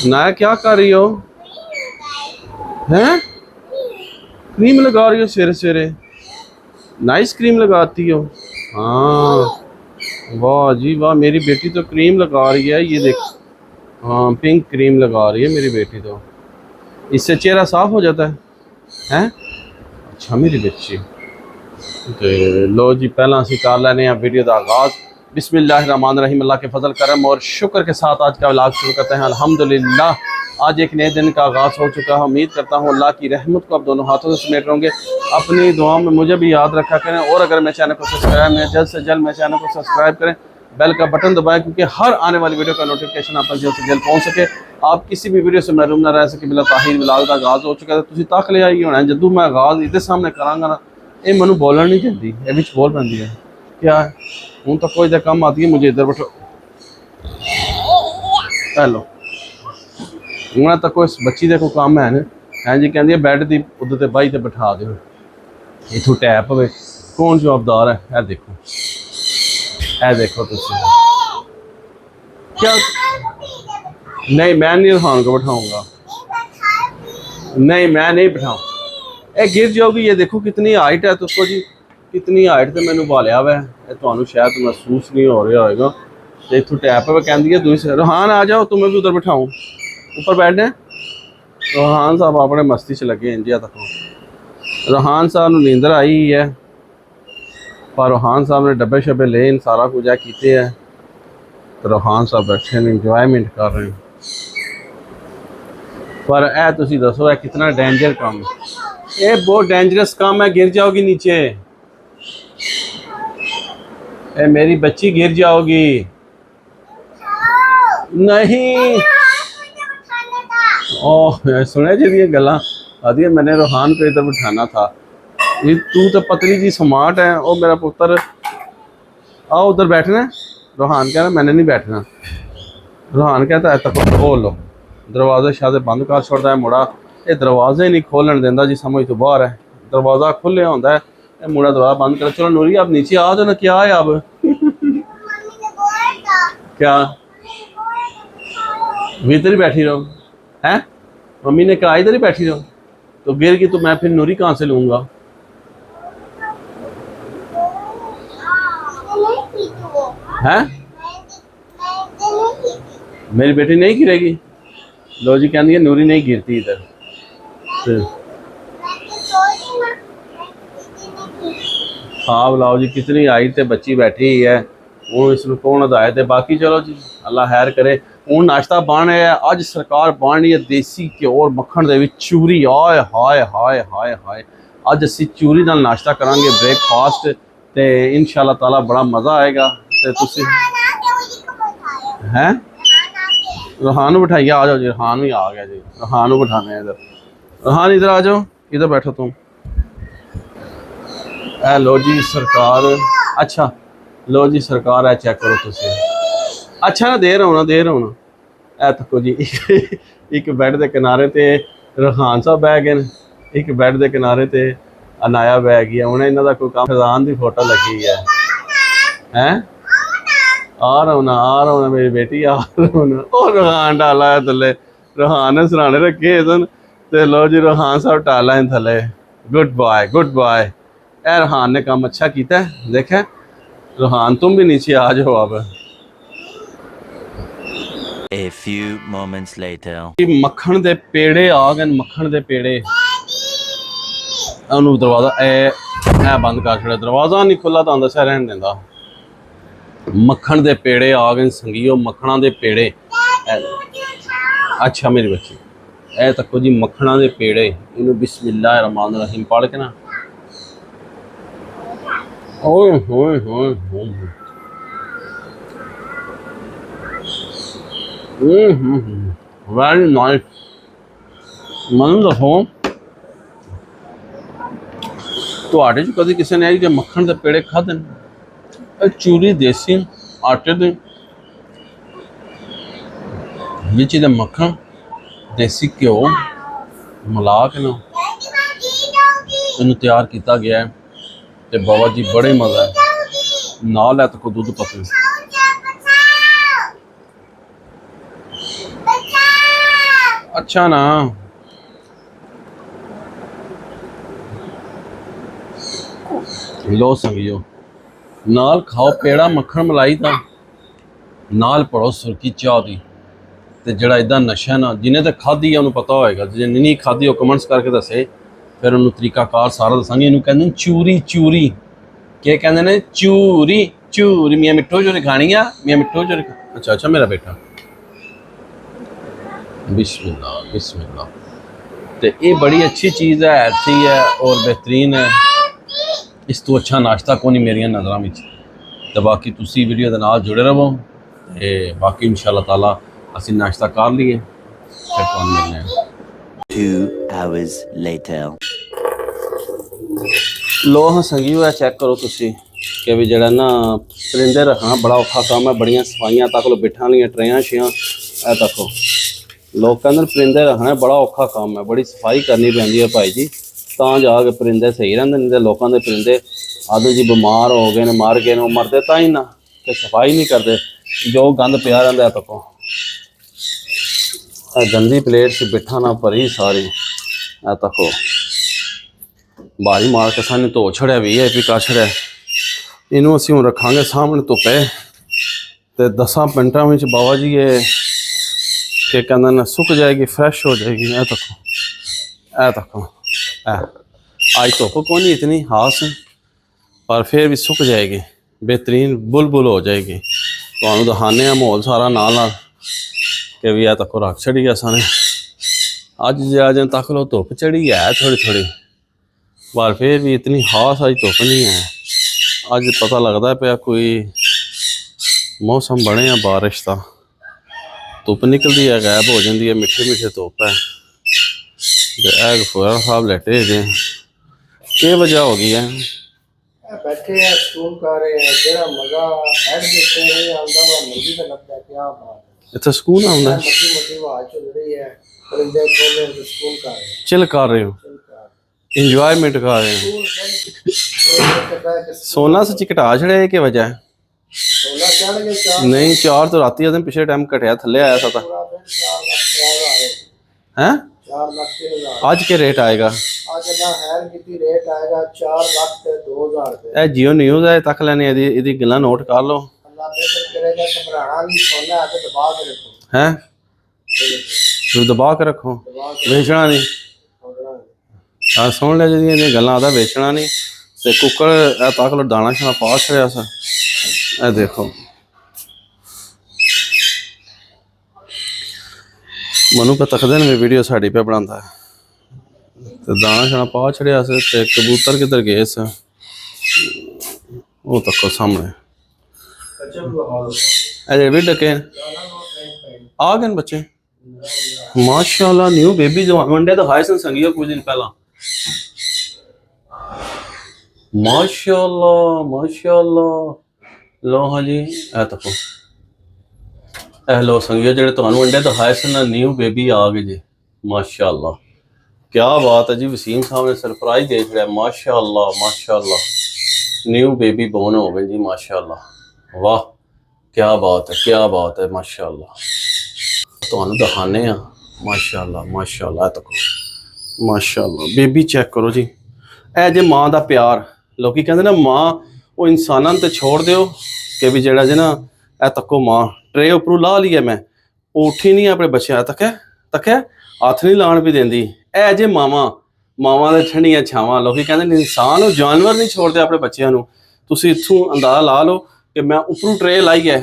ना क्या कर रही हो? हैं? क्रीम लगा रही हो सवेरे सवेरे? नाइस क्रीम लगाती हो। हाँ, वाह जी वाह, मेरी बेटी तो क्रीम लगा रही है, ये देख। हाँ, पिंक क्रीम लगा रही है मेरी बेटी तो। इससे चेहरा साफ हो जाता है। हैं? अच्छा मेरी बच्ची। तो लो जी, पहला असी कर लैने वीडियो का आगाज़। बिस्मिल्लाहिर्रहमानिर्रहीम। अल्लाह के फजल करम और शुक्र के साथ आज का व्लॉग शुरू करते हैं। अल्हम्दुलिल्लाह, आज एक नए दिन का आगाज़ हो चुका है। उम्मीद करता हूँ अल्लाह की रहमत को आप दोनों हाथों से समेट होंगे। अपनी दुआओं में मुझे भी याद रखा करें, और अगर मेरे चैनल को सब्सक्राइब नहीं, जल्द से जल्द मेरे चैनल को सब्सक्राइब करें, बेल का बटन दबाएं, क्योंकि हर आने वाली वीडियो का नोटिफिकेशन आप तक जल्द से जल्द पहुँच सके। आप किसी भी वीडियो से महरूम ना रह सके। बिला ताहीर व्लॉग का आगाज़ हो चुका है, तुसीं तक लिया ही होना है। जदों मैं आगाज़ इहदे सामने करांगा ना, ये मैनू बोलन नहीं देती, ये विच बोल पैंदी है। क्या है हूँ तो कोई कम आती है, मुझे इधर बैठो। हेलो, हूँ तो कोई बच्ची का कोई काम है ना। हैं जी, कहती है बैड की उधर बाई ते बिठा दो, इथों टैप पवे। कौन जवाबदार है? यह देखो, यह देखो तुम। क्या? नहीं, मैं नहीं रिहान को बैठाऊंगा। नहीं, मैं नहीं बैठाऊँ। ये गिर जाओगी। ये देखो कितनी हाइट है, तो उसको जी कितनी हाइट से मैंने बालिया हुआ है, तो शायद महसूस नहीं हो रहा होगा। तो इतों टैप पे कहती है दूसरी, रोहान आ जाओ, तुम्हें भी उधर बिठाऊँ, ऊपर बैठने। रोहान साहब अपने मस्ती च लगे इंजिया तक। रोहान साहब नींदर आई है, पर रोहान साहब ने डब्बे शब्बे ले सारा कुछ किए है। तो रोहान साहब बैठे ने इंजॉयमेंट कर रहे हैं। पर ए तुसी दसो, है कितना डेंजर काम है? ये बहुत डेंजरस काम है, गिर जाओगी नीचे। ए मेरी बच्ची, गिर जाओगी। नहीं, ओह सुने जी गल्लां आदि, मैंने रोहान को इधर बिठाना था। ये तू तो पतली जी स्मार्ट है। ओ मेरा पुत्र, आओ उधर बैठना। रोहान कह रहा मैंने नहीं बैठना। रोहान कहता है तक ओ लो, दरवाजे शायद बंद कर छोड़ता है मुड़ा। ये दरवाजे नहीं खोलन देता जी, समझ तो बाहर है। दरवाज़ा खुले होता है, मुड़ा दरवाजा बंद कर। चलो नूरी, आप नीचे आ जाओ ना। क्या है अब? क्या इधर ही बैठी रहो? हैं, मम्मी ने कहा इधर ही बैठी रहो। तो गिर गई तो मैं फिर नूरी कहाँ से लूँगा? हैं, मेरी बेटी नहीं गिरेगी। लो जी, कहती है नूरी नहीं गिरती इधर। हाँ बुलाओ जी, कितनी हाइट से बच्ची बैठी हुई है। वो इसमें कौन हदायत है? बाकी चलो जी, अल्लाह खैर करे। हूँ नाश्ता बन रहा है। अज सरकार बन रही है देसी घ्यो और मक्खन दे विच चूरी। हाय हाय हाय हाय हाय। अज असी चूरी नाल नाश्ता करांगे, ब्रेकफास्ट। ते इंशाअल्लाह ताला बड़ा मज़ा आएगा। ते तुसी हैं रोहान बिठाइए, आ जाओ जी। रोहान भी आ गया जी, रोहान बिठाने इधर। रोहान इधर आ जाओ, इधर बैठो तुम। लो जी सरकार। अच्छा लो जी सरकार, है चेक करो तुम। अच्छा ना, दे रहा दे रहा हूँ। ए तको जी, एक बैड के किनारे ते रोहान साहब बह गए, एक बैड के किनारे ते अनाया बह गई। हूँ इन्हों का कोई काम, खजान की फोटो लगी है। हैं, आ रहा हूँ ना, आ रहा हूँ ना मेरी बेटी, आ रहा हूँ ना। और रोहान डाला है थले। रोहान ने सराने रखे सन। ते लो जी, रोहान साहब डाला है थले। Good boy, good boy. ए रोहान ने काम अच्छा किया है, देखे। रोहान तुम भी नीचे आ जाओ अब। A few moments later. मक्खन दे पेड़े आ गए, मक्खन दे पेड़े। उन्होंने दरवाजा ए बंद कर छोड़ा, दरवाजा नहीं खुला तो दसा रहन देंदा। मक्खन दे पेड़े आ गए संगियो, मक्खना दे पेड़े। अच्छा मेरी बच्ची, ए तको जी मक्खना दे पेड़े। इन्हों बिस्मिल्लाहिर्रहमानिर्रहीम पढ़ के ना, ओए होए होए होए, वेरी नाइस। मैं दसो, ਤੁਹਾਡੇ 'ਚ कभी किसी ने जो मक्खन के पेड़े खाधे? चूरी देसी आटे दे विच दे मक्खन देसी घ्यो मिला के ना इन्हू तैयार किया गया है। तो बाबा जी बड़े मज़ा है। नाल है तो दुध। पतली अच्छा ना लो संगियो नाल खाओ पेड़ा मक्खन मलाई दा नाल पढ़ो सुरखी चाह दी ਤੇ ਜਿਹੜਾ ਇਦਾਂ ਨਸ਼ਾ ਨਾ ਜਿਹਨੇ ਤਾਂ ਖਾਧੀ ਆ ਉਹਨੂੰ ਪਤਾ ਹੋਏਗਾ ਜਿਹਨੇ ਨਹੀਂ ਖਾਧੀ ਉਹ ਕਮੈਂਟਸ ਕਰਕੇ ਦੱਸੇ ਫਿਰ ਉਹਨੂੰ ਤਰੀਕਾਕਾਰ ਸਾਰਾ ਦੱਸਾਂਗੇ ਇਹਨੂੰ ਕਹਿੰਦੇ ਨੇ ਚੂਰੀ ਚੂਰੀ ਕੀ ਕਹਿੰਦੇ ਨੇ ਚੂਰੀ ਚੂਰੀ ਮੀਆਂ ਮਿੱਠੂ ਚੋਰੀ ਖਾਣੀ ਆ ਮੀਆਂ ਮਿੱਠੂ ਚੋਰੀ ਅੱਛਾ ਅੱਛਾ ਮੇਰਾ ਬੇਟਾ बिस्मिल्लाह बिस्मिल्लाह तो ये बड़ी अच्छी चीज़ है हेल्थी है और बेहतरीन है इस तो अच्छा नाश्ता को नहीं मेरिया नज़रों में तो बाकी तुसी वीडियो के नाल जुड़े रहो ते बाकी इंशाअल्लाह ताला असी नाश्ता कर लिए फिर तुहानू मिलने हैं 2 hours later. लो हाँ संगियो है चेक करो तुसी कि भी जड़ा ना परिंदे रखना बड़ा औखा काम है बड़ियां सफाइयां तक लो बिठा लिया ट्रेयां शियां ए देखो लोग कहते परिंदे रखना बड़ा औखा काम है बड़ी सफाई करनी पैंदी है भाई जी तां जाके परिंदे सही रहिंदे नहीं ते लोकां दे परिंदे आदे जी बीमार हो गए ने मर गए ने मरदे तां ही ना कि सफाई नहीं करते जो गंद पिया रहिंदा है तको गंदी प्लेट से बिठा ना भरी सारी ए तको बारी मार के सानू धो छड़िया भी है भी का छड़िया इनू असीं हुण रखांगे सामने धुप्पे ते 10 मिनटां विच बाबा जी ये कि कहना ना सुक जाएगी फ्रेश हो जाएगी ए तको आज धुप कौन नहीं इतनी खास पर फिर भी सुक जाएगी बेहतरीन बुलबुल हो जाएगी तो दिखाने माहौल सारा नाल कि भी तको रख छड़ी है साने अज अज तक लो धुप चढ़ी है थोड़ी थोड़ी पर फिर भी इतनी खास अज धुप नहीं है अज पता लगता पाया कोई मौसम बने बारिश का धुप निकलती है गायब हो जाती है मिठे मिठे धुप है गफूर साहब लेटे जे क्या वजह हो गई है बैठे हैं स्कूल कर रहे हैं जेड़ा मजा बैठ के से नहीं आंदा वो मुझे तो लगता है क्या बात इतना सुकून आंदा है मटी मटी आवाज चल रही है परिंदे खोले तो स्कूल कर रहे हैं चिल कर रहे हो चल कर इंजॉयमेंट कर रहे हो सोना सच्ची घटा छड़े की वजह है सोना चढ़ गए 4 नहीं 4 तो राती दिन पिछले टाइम घटिया थले आया था 4 लाख हैं 4 लाख के हजार आज के रेट आएगा आज ना हैर कितनी रेट आएगा 4 लाख से 2000 रुपए ए जियो न्यूज़ है तक लेने इदी गल्ला नोट कर लो अल्लाह बेहतर करेगा घबराना नहीं सोना है तो दबा के रखो हैं तू दबा के रखो दबा के बेचना नहीं रखो। आ सुन ले जी गल्लां दा बेचना नहीं ते कुकर तक लो दाना शाना पा छड़िया सा ए देखो मनु पे तकदे ने वीडियो साड़ी पे बनाता है तो दाना शाना पा छड़िया से ते कबूतर किधर गए से वो तको सामने अच्छा बुहाल अरे भी डके आ गए बच्चे माशाल्लाह न्यू बेबी जो वनडे तो हाई सन संगियो कुछ दिन पहला माशाल्लाह माशाल्लाह लो हाँ जी ए तको लो संगियो जेडे तुहानू अंडे दिखाए सन न्यू बेबी आ गए जी माशाल्लाह क्या बात है जी वसीम साहब ने सरप्राइज दे छड़िया माशाल्लाह माशाल्लाह न्यू बेबी बोर्न हो गए जी माशाल्लाह वाह क्या बात है माशाल्लाह तुहानू दिखाने माशाल्लाह माशाल्लाह तको माशाल्लाह बेबी चेक करो जी ए जे माँ का प्यार लोग कहते ना माँ वो इंसानों ते छोड़ दो कि भी जेड़ा जे ना ए तको माँ ट्रे उपरों ला लिया मैं उठी नहीं अपने बच्चे तकै हथ नहीं लाण भी देंदी ए जे मावां दे ठंडियां छावां लोग कहते इंसान और जानवर नहीं छोड़ते अपने बच्चों को तुसी इत्थों अंदाजा ला लो कि मैं उपरों ट्रे लाई है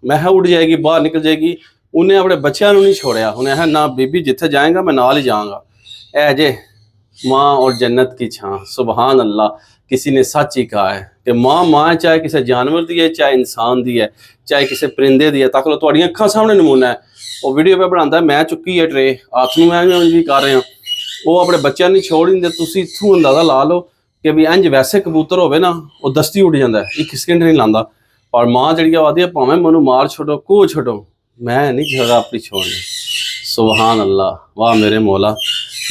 मैं उड़ जाएगी बाहर निकल जाएगी उन्हें अपने बच्चों को नहीं छोड़िया उन्हें है ना बीबी जिथे जाएगा मैं नाल ही जाऊँगा ए जे माँ और जन्नत की छां सुबहान अल्लाह किसी ने सच ही कहा है कि माँ चाहे किसी जानवर दी है चाहे इंसान दी है चाहे किसी परिंदे दी है तक लो तुहाडियां अखां सामने नमूना है वो वीडियो पे बनाता है मैं चुकी है ट्रे हाथ में मैं भी कर रहा वो अपने बच्चों नहीं छोड़ नहीं देते तुसीं इत्थों अंदाजा ला लो कि भी इंज वैसे कबूतर होवे ना वो दस्ती उड़ जाता है एक सेकंड नहीं लांदा पर माँ जी आती है भावें मैनू मार छोड़ो को छोड़ो मैं नहीं जगह अपनी छोड़नी सुबहान अल्लाह वाह मेरे मौला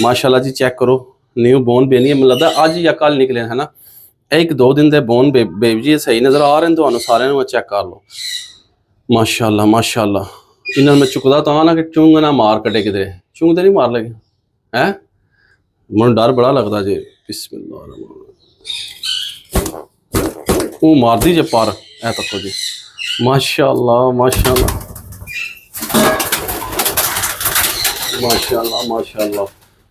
माशाल्लाह जी चेक करो न्यू बोर्न बेनी है मतलब अज या कल निकले है ना 1-2 दिन के बोर्न बेबी जी सही नज़र आ रहे हैं तो सारे चेक कर लो माशाल्लाह माशाल्लाह इन्होंने मैं चुकदा तो ना कि चुंग ना मार कटे किधरे चुंग तो नहीं मार लगे हैं मैं डर बड़ा लगता जी बिस्मिल्लाह वो मार दी जे पर ए तको जी माशाअल्लाह माशाअल्लाह माशाअल्लाह माशाअल्लाह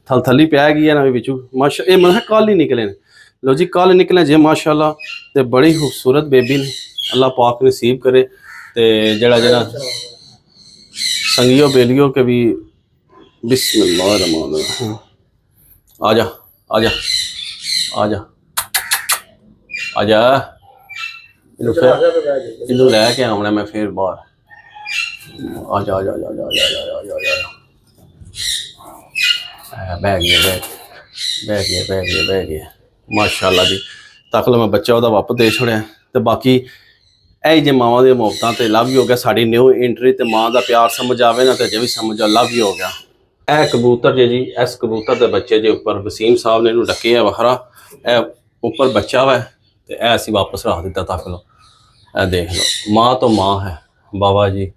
थल थली पै गई है ना बिचू माशा ये मतलब कल ही निकले ने लो जी कल निकले जे माशाअल्लाह ते बड़ी खूबसूरत बेबी ने अल्लाह पाक नसीब करे ते जड़ा जड़ा संगियो बेलियो के भी बिस्मिल्लाहिर्रहमानिर्रहीम आजा आजा आजा आजा इनू फिर इनू लैके आना मैं फिर बाहर आजा आजा आजा आजा आजा आजा आजा बह गया बह गया माशाअल्लाह जी तक लो मैं बच्चा वह वापस दे छोड़िया तो बाकी ਇਹ ਜੇ ਮਾਵਾਂ ਦੇ ਮੁਹੱਬਤਾਂ ਤੇ ਲਵ ਹੀ ਹੋ ਗਿਆ ਸਾਡੀ ਨਿਊ ਐਂਟਰੀ ਤੇ ਮਾਂ ਦਾ ਪਿਆਰ ਸਮਝ ਆਵੇ ਨਾ ਤੇ ਜੇ ਵੀ ਸਮਝ ਆ ਲਵ ਹੀ ਹੋ ਗਿਆ ਇਹ ਕਬੂਤਰ ਜੇ ਜੀ ਇਸ ਕਬੂਤਰ ਦੇ ਬੱਚੇ ਜੇ ਉੱਪਰ ਵਸੀਮ ਸਾਹਿਬ ਨੇ ਇਹਨੂੰ ਡੱਕੇ ਆ ਵਖਰਾ ਇਹ ਉੱਪਰ ਬੱਚਾ ਵਾ ਤੇ ਇਹ ਅਸੀਂ ਵਾਪਸ ਰੱਖ ਦਿੱਤਾ ਤੱਕ ਲੋ ਇਹ ਦੇਖ ਲਓ ਮਾਂ ਤੋਂ ਮਾਂ ਹੈ ਬਾਬਾ ਜੀ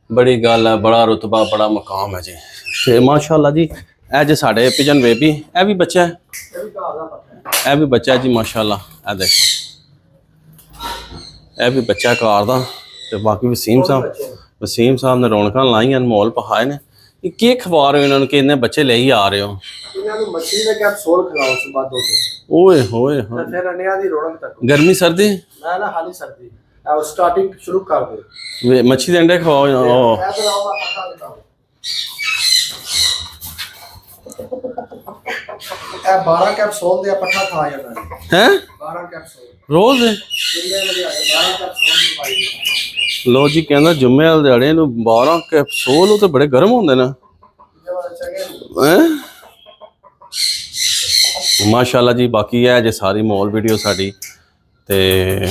ਬੜੀ ਗੱਲ ਹੈ ਬੜਾ ਰੁਤਬਾ ਬੜਾ ਮਕਾਮ ਹੈ ਜੀ ਤੇ ਮਾਸ਼ਾਅੱਲਾ ਜੀ ਇਹ ਜੇ ਸਾਡੇ ਪਿਜਨ ਬੇਬੀ ਇਹ ਵੀ ਬੱਚਾ ਹੈ ਇਹ ਵੀ ਬੱਚਾ ਜੀ ਮਾਸ਼ਾਅੱਲਾ ਇਹ ਦੇਖੋ ਇਹ ਵੀ ਬੱਚਾ ਕਾਰ ਦਾ ਤੇ ਬਾਕੀ ਵਸੀਮ ਸਾਹਿਬ ਨੇ ਰੌਣਕਾਂ ਲਾਈਆਂ ਮਾਹੌਲ ਪਹਾਏ ਨੇ ਇਹ ਕੀ ਖਵਾ ਰਹੇ ਹੋ ਇਹਨਾਂ ਨੂੰ ਕਿ ਇੰਨੇ ਬੱਚੇ ਲੈ ਹੀ ਆ ਰਹੇ ਹੋ ਇਹਨਾਂ ਨੂੰ ਮੱਛੀ ਦਾ ਕੈਪਸੂਲ ਖਿਲਾਓ ਸੁਬਾ ਦੋ ਓਏ ਹੋਏ ਤੇ ਫਿਰ ਅੰਡਿਆਂ ਦੀ ਰੌਣਕ ਤੱਕ ਗਰਮੀ ਸਰਦੀ ਨਾ ਹਾਲੀ ਸਰਦੀ ਆਹ ਸਟਾਰਟਿੰਗ ਸ਼ੁਰੂ ਕਰ ਦਿਓ ਮੱਛੀ ਦੇ ਅੰਡੇ ਖਵਾਓ ਉਹ ਇਹ ਬਣਾਓ ਪੱਠਾ ਦਿਖਾਓ ਇਹ 12 ਕੈਪਸੂਲ ਦੇ ਪੱਠਾ ਖਾ ਜਾਂਦਾ ਹੈ 12 ਕੈਪਸੂਲ ਰੋਜ਼ ਜਿੰਨੇ ਵਜੇ 12 ਕੈਪਸੂਲ ਦੀ ਪਾਈ ਲੋ ਜੀ ਕਹਿੰਦਾ ਜੁਮੇ ਵਾਲੇ ਦਿਹਾੜੇ ਨੂੰ 12 ਕੈਪਸੂਲ ਉਹ ਤੇ ਬੜੇ ਗਰਮ ਹੁੰਦੇ ਨੇ ਮਾਸ਼ਾਅੱਲਾ ਜੀ ਬਾਕੀ ਹੈ ਜੇ ਸਾਰੀ ਮੌਲ ਵੀਡੀਓ ਸਾਡੀ ਤੇ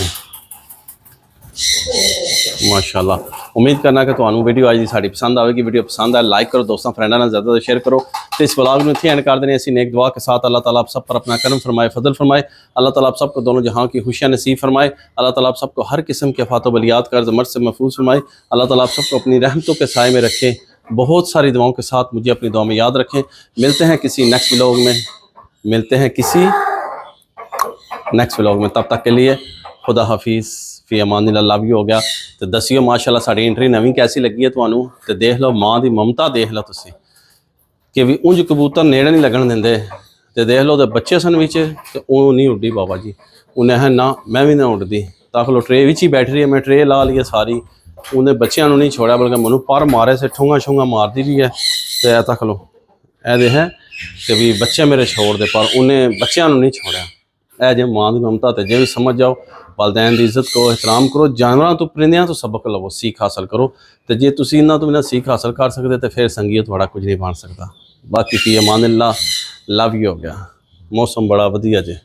माशाल्लाह उम्मीद करना कि ਤੁਹਾਨੂੰ ਵੀਡੀਓ ਅੱਜ ਦੀ ਸਾਡੀ ਪਸੰਦ ਆਵੇਗੀ ਵੀਡੀਓ ਪਸੰਦ ਆए लाइक करो दोस्तों फ्रेंडों ਨਾਲ ज़्यादा शेयर करो तो इस व्लॉग में इतने एंड कर देने ऐसी नेक दुआ के साथ अल्लाह ताला आप सब पर अपना करम फरमाए फजल फरमाए अल्लाह ताला आप सबको दोनों जहां की खुशियां नसीब फरमाए अल्लाह ताला आप सबको हर किस्म के फातो बलियात कर्ज मर्ज से महफूज फरमाए अल्लाह ताला आप सबको अपनी रहमतों के साए में रखे बहुत सारी दुआओं के साथ मुझे अपनी दुआ में याद रखें मिलते हैं किसी नेक्स्ट व्लॉग में मिलते हैं किसी नेक्स्ट व्लॉग में तब तक के लिए खुदा हाफिज़ ਫੀ ਅਮਾਨਿल्लाह ਲਵ ਯੂ ਹੋ ਗਿਆ ਤੇ ਦੱਸਿਓ ਮਾਸ਼ਾਅੱਲਾ ਸਾਡੀ ਐਂਟਰੀ ਨਵੀਂ ਕੈਸੀ ਲੱਗੀ ਹੈ ਤੁਹਾਨੂੰ ਤੇ ਦੇਖ ਲਓ ਮਾਂ ਦੀ ਮਮਤਾ ਦੇਖ ਲਓ ਤੁਸੀਂ ਕਿ ਵੀ ਉਂਝ ਕਬੂਤਰ ਨੇੜੇ ਨਹੀਂ ਲੱਗਣ ਦਿੰਦੇ ਤੇ ਦੇਖ ਲਓ ਤੇ ਬੱਚੇ ਸਨ ਵਿੱਚ ਤੇ ਉਹ ਨਹੀਂ ਉੱਡੀ ਬਾਬਾ ਜੀ ਉਹਨੇ ਹੈ ਨਾ ਮੈਂ ਵੀ ਨਾ ਉੱਡਦੀ ਤੱਕ ਲੋ ਟਰੇ ਵਿੱਚ ਹੀ ਬੈਠ ਰਹੀ ਹੈ ਮੈਂ ਟਰੇ ਲਾ ਲਈ ਸਾਰੀ ਉਹਨੇ ਬੱਚਿਆਂ ਨੂੰ ਨਹੀਂ ਛੋੜਿਆ ਬਲਕਿ ਮੈਨੂੰ ਪਰ ਮਾਰੇ ਸੇ ਠੂੰਗਾ ਛੂੰਗਾ ਮਾਰਦੀ ਰਹੀ ਹੈ ਤੇ ਇਹ ਤੱਕ ਲੋ ਇਹ ਦੇ ਹੈ ਕਿ ਵੀ ਬੱਚੇ ਮੇਰੇ ਛੋੜ ਦੇ ਪਰ ਉਹਨੇ ਬੱਚਿਆਂ ਨੂੰ ਨਹੀਂ ਛੋੜਿਆ ਇਹ ਜੇ ਮਾਂ ਦੀ ਮਮਤਾ ਤੇ ਜੇ ਵੀ ਸਮਝ ਜਾਓ वालदैन की इज्जत करो एहतराम करो जानवरों तो परिंदियां तो सबक लवो सीख हासिल करो तो जे तुसी इन्हां तो बिना सीख हासिल कर सकते तो फिर संगीत थोड़ा कुछ नहीं बन सकता बाकी फी अमानिल्लाह लव यू हो गया मौसम बड़ा वधिया जे